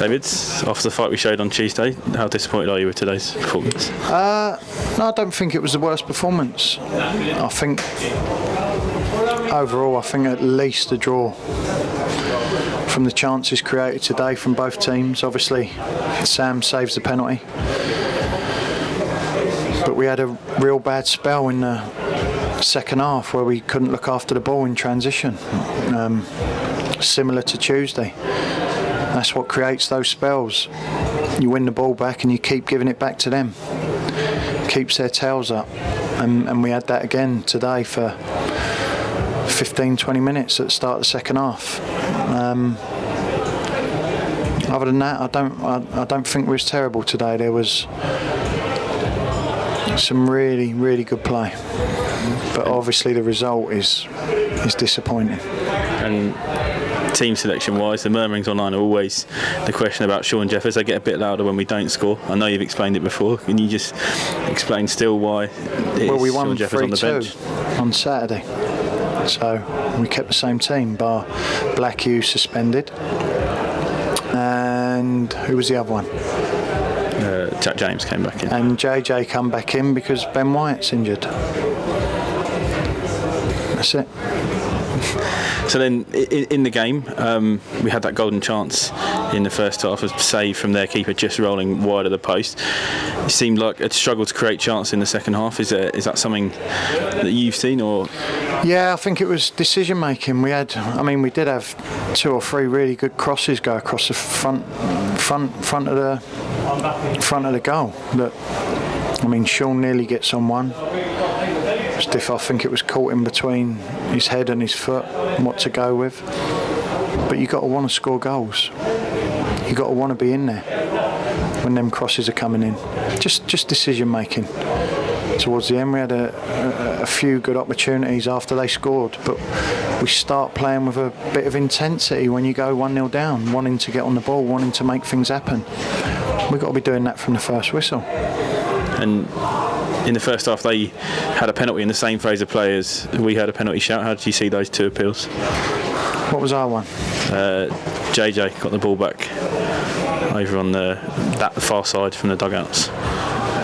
David, after the fight we showed on Tuesday, how disappointed are you with today's performance? No, I don't think it was the worst performance. I think overall, at least a draw from the chances created today from both teams. Obviously, Sam saves the penalty, but we had a real bad spell in the second half where we couldn't look after the ball in transition, similar to Tuesday. That's what creates those spells. You win the ball back and you keep giving it back to them. Keeps their tails up. And we had that again today for 15-20 minutes at the start of the second half. Other than that, I don't think it was terrible today. There was some really, really good play. But obviously the result is disappointing. And team selection wise, the murmurings online are always the question about Sean Jeffers. They get a bit louder when we don't score. I know you've explained it before. Can you just explain still why we won Sean Jeffers on the bench on Saturday, so we kept the same team bar Blackhughes suspended, and who was the other one? Jack James came back in, and JJ come back in because Ben White's injured. That's it. So then, in the game, we had that golden chance in the first half, a save from their keeper just rolling wide of the post. It seemed like a struggle to create chance in the second half. Is that something that you've seen, or? Yeah, I think it was decision making. We did have 2 or 3 really good crosses go across the front of the goal. Sean nearly gets on one. Stiff, I think it was caught in between his head and his foot and what to go with. But you got to want to score goals. You got to want to be in there when them crosses are coming in. Just decision making. Towards the end, we had a few good opportunities after they scored, but we start playing with a bit of intensity when you go 1-0 down, wanting to get on the ball, wanting to make things happen. We've got to be doing that from the first whistle. And in the first half, they had a penalty in the same phase of players. We had a penalty shout. How did you see those 2 appeals? What was our one? JJ got the ball back over on the far side from the dugouts.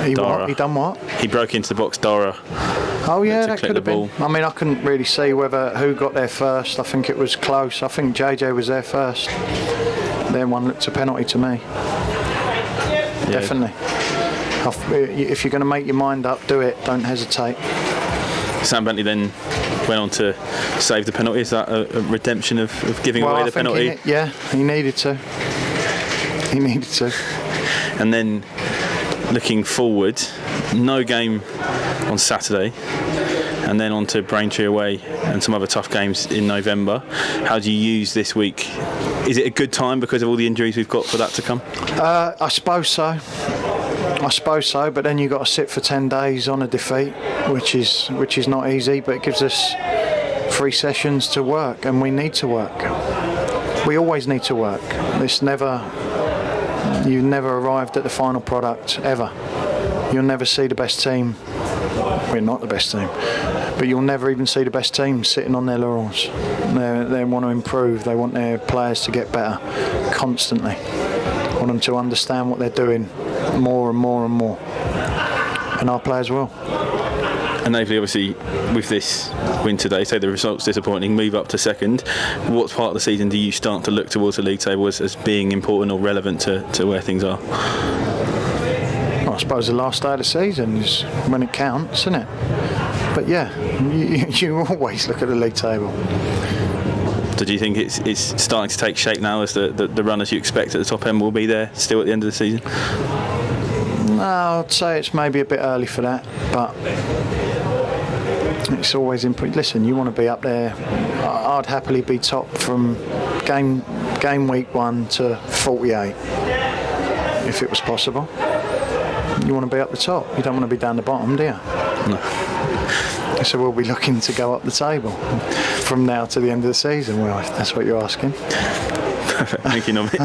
He done what? He broke into the box. Dara. Oh yeah, that could have been. I couldn't really see who got there first. I think it was close. I think JJ was there first. Then one looked a penalty to me. Yeah. Definitely. If you're going to make your mind up, do it. Don't hesitate. Sam Bentley then went on to save the penalty. Is that a redemption of giving away the penalty? He needed to. And then looking forward, no game on Saturday, and then on to Braintree away and some other tough games in November. How do you use this week? Is it a good time because of all the injuries we've got for that to come? I suppose so, but then you've got to sit for 10 days on a defeat, which is not easy, but it gives us 3 sessions to work, and we need to work. We always need to work. You've never arrived at the final product, ever. You'll never see the best team. We're not the best team, but you'll never even see the best team sitting on their laurels. They want to improve. They want their players to get better constantly. Want them to understand what they're doing more and more and more. And our players will. And Aveley, obviously, with this win today, say the result's disappointing, move up to second. What part of the season do you start to look towards the league table as being important or relevant to where things are? Well, I suppose the last day of the season is when it counts, isn't it? But yeah, you always look at the league table. So do you think it's starting to take shape now as the runners you expect at the top end will be there still at the end of the season? No, I'd say it's maybe a bit early for that, but it's always important. Listen, you want to be up there. I'd happily be top from game week 1 to 48 if it was possible. You want to be up the top. You don't want to be down the bottom, do you? No. So we'll be looking to go up the table from now to the end of the season. Well, if that's what you're asking. Perfect. Thank you, Nobby.